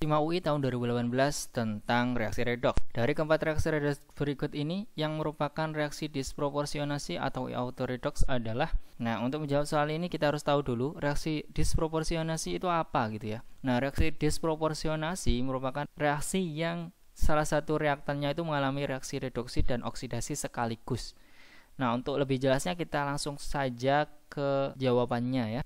5 UI tahun 2018 tentang reaksi redoks. Dari keempat reaksi redoks berikut ini, yang merupakan reaksi disproporsionasi atau autoredoks adalah, nah untuk menjawab soal ini kita harus tahu dulu reaksi disproporsionasi itu apa gitu ya. Nah, reaksi disproporsionasi merupakan reaksi yang salah satu reaktannya itu mengalami reaksi reduksi dan oksidasi sekaligus. Nah, untuk lebih jelasnya kita langsung saja ke jawabannya ya.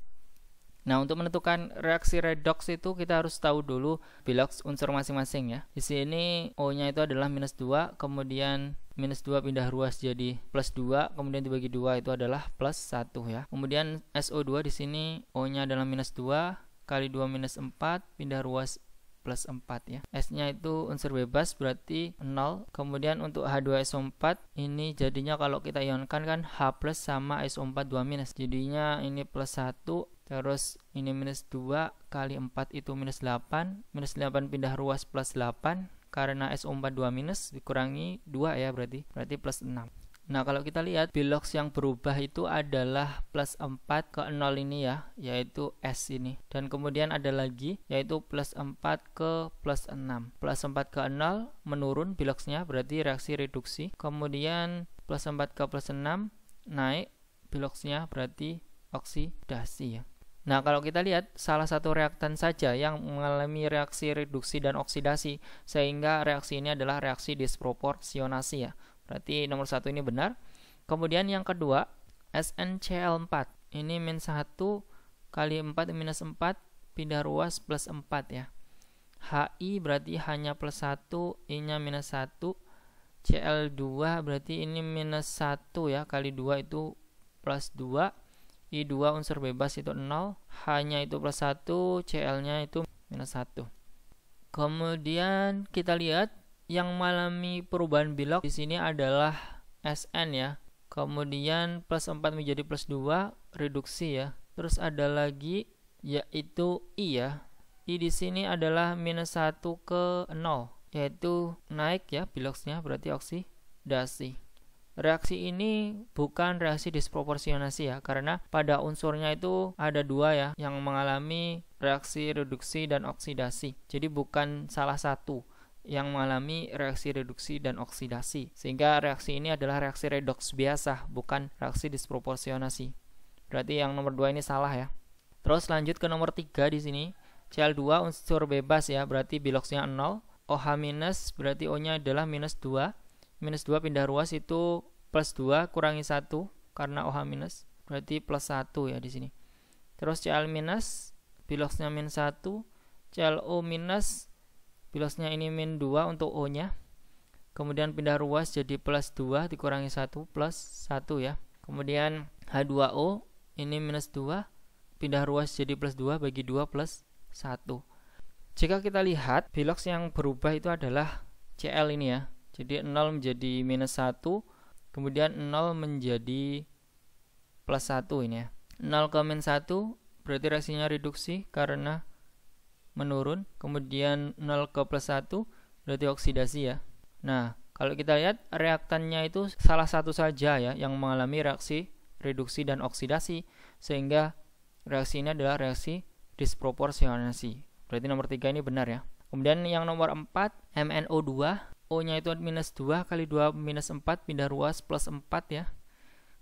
Nah, untuk menentukan reaksi redoks itu kita harus tahu dulu biloks unsur masing-masing ya. Di sini O-nya itu adalah -2, kemudian -2 pindah ruas jadi +2, kemudian dibagi 2 itu adalah +1 ya. Kemudian SO2 di sini O-nya adalah -2 kali 2 -4 pindah ruas +4 ya. S-nya itu unsur bebas berarti 0. Kemudian untuk H2SO4 ini jadinya kalau kita ionkan kan H+ sama SO4 2-. Jadinya ini +1. Terus ini -2 kali 4 itu -8. -8 pindah ruas +8. Karena SO4 2- dikurangi 2 ya berarti +6. Nah, kalau kita lihat biloks yang berubah itu adalah +4 ke 0 ini ya, yaitu S ini. Dan kemudian ada lagi yaitu +4 ke +6. +4 ke 0 menurun biloksnya berarti reaksi reduksi. Kemudian +4 ke +6 naik biloksnya berarti oksidasi ya. Nah, kalau kita lihat salah satu reaktan saja yang mengalami reaksi reduksi dan oksidasi, sehingga reaksi ini adalah reaksi disproporsionasi ya. Berarti nomor 1 ini benar. Kemudian yang kedua, SnCl4. Ini -1 kali 4 -4 pindah ruas +4 ya. Hi berarti hanya +1, I-nya -1. Cl2 berarti ini -1 ya, kali 2 itu +2. I2 unsur bebas itu 0, H-nya itu +1, Cl-nya itu -1. Kemudian kita lihat yang mengalami perubahan biloks di sini adalah Sn ya. Kemudian +4 menjadi +2, reduksi ya. Terus ada lagi yaitu I ya. I di sini adalah -1 ke 0, yaitu naik ya biloksnya berarti oksidasi. Reaksi ini bukan reaksi disproporsionasi ya, karena pada unsurnya itu ada 2 ya yang mengalami reaksi reduksi dan oksidasi. Jadi bukan salah satu yang mengalami reaksi reduksi dan oksidasi, sehingga reaksi ini adalah reaksi redoks biasa, bukan reaksi disproporsionasi. Berarti yang nomor 2 ini salah ya. Terus lanjut ke nomor 3 di sini. Cl2 unsur bebas ya, berarti biloksnya 0. OH- berarti O-nya adalah -2. -2 pindah ruas itu +2 kurangi 1 karena OH- berarti +1 ya di sini. Terus Cl- biloksnya -1, ClO- biloksnya ini -2 untuk O-nya. Kemudian pindah ruas jadi +2 dikurangi 1 +1 ya. Kemudian H2O ini -2 pindah ruas jadi +2 bagi 2 +1. Jika kita lihat biloks yang berubah itu adalah Cl ini ya. Jadi 0 menjadi -1, kemudian 0 menjadi +1 ini ya. 0 ke -1 berarti reaksinya reduksi karena menurun, kemudian 0 ke +1 berarti oksidasi ya. Nah, kalau kita lihat reaktannya itu salah satu saja ya yang mengalami reaksi reduksi dan oksidasi, sehingga reaksi ini adalah reaksi disproporsionasi. Berarti nomor 3 ini benar ya. Kemudian yang nomor 4, MnO2, O-nya itu -2 kali 2 -4 pindah ruas +4 ya.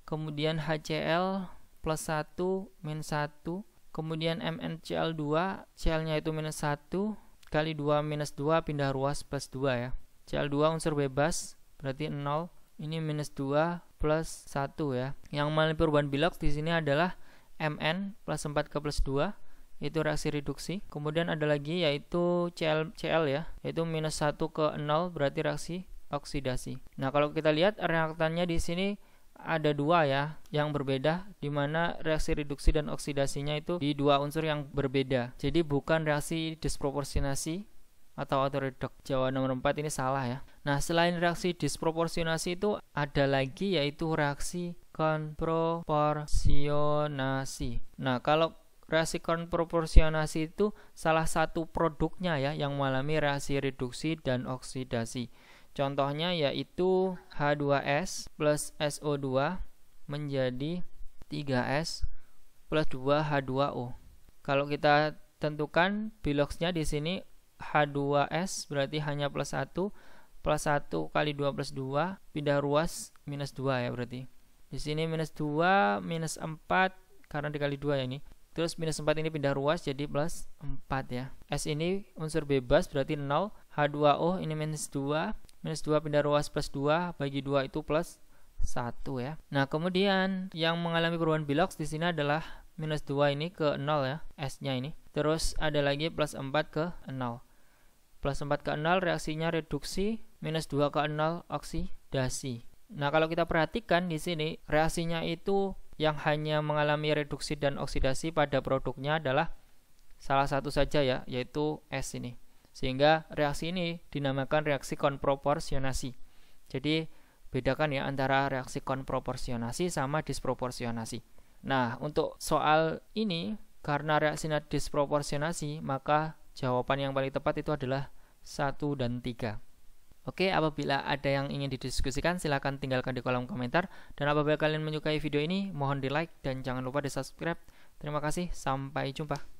Kemudian HCl +1 -1. Kemudian MnCl2, Cl-nya itu -1 kali 2 -2 pindah ruas +2 ya. Cl2 unsur bebas berarti 0. Ini -2 +1 ya. Yang mengalami perubahan biloks di sini adalah Mn +4 ke +2. Itu reaksi reduksi. Kemudian ada lagi yaitu Cl ya, yaitu -1 ke 0 berarti reaksi oksidasi. Nah, kalau kita lihat reaktannya di sini ada 2 ya yang berbeda, di mana reaksi reduksi dan oksidasinya itu di 2 unsur yang berbeda. Jadi bukan reaksi disproporsionasi atau autoredoks. Jawaban nomor 4 ini salah ya. Nah, selain reaksi disproporsionasi itu ada lagi yaitu reaksi konproporsionasi. Nah, kalau reaksi konproporsionasi itu salah satu produknya ya yang mengalami reaksi reduksi dan oksidasi. Contohnya yaitu H2S plus SO2 menjadi 3S plus 2H2O. Kalau kita tentukan biloksnya di sini H2S berarti hanya plus 1, plus 1 kali 2 plus 2, pindah ruas minus 2 ya berarti. Di sini minus 2, minus 4, karena dikali 2 ya ini. Terus minus 4 ini pindah ruas jadi plus 4 ya. S ini unsur bebas berarti 0, H2O ini minus 2, minus 2 pindah ruas plus 2, bagi 2 itu plus 1 ya. Nah kemudian yang mengalami perubahan Bilox di sini adalah minus 2 ini ke 0 ya, S-nya ini. Terus ada lagi plus 4 ke 0. Plus 4 ke 0 reaksinya reduksi, minus 2 ke 0 oksidasi. Nah, kalau kita perhatikan di sini reaksinya itu yang hanya mengalami reduksi dan oksidasi pada produknya adalah salah satu saja ya, yaitu S ini. Sehingga reaksi ini dinamakan reaksi konproporsionasi. Jadi bedakan ya antara reaksi konproporsionasi sama disproporsionasi. Nah, untuk soal ini karena reaksinya disproporsionasi, maka jawaban yang paling tepat itu adalah 1 dan 3. Oke, apabila ada yang ingin didiskusikan, silahkan tinggalkan di kolom komentar. Dan apabila kalian menyukai video ini, mohon di like dan jangan lupa di subscribe. Terima kasih, sampai jumpa.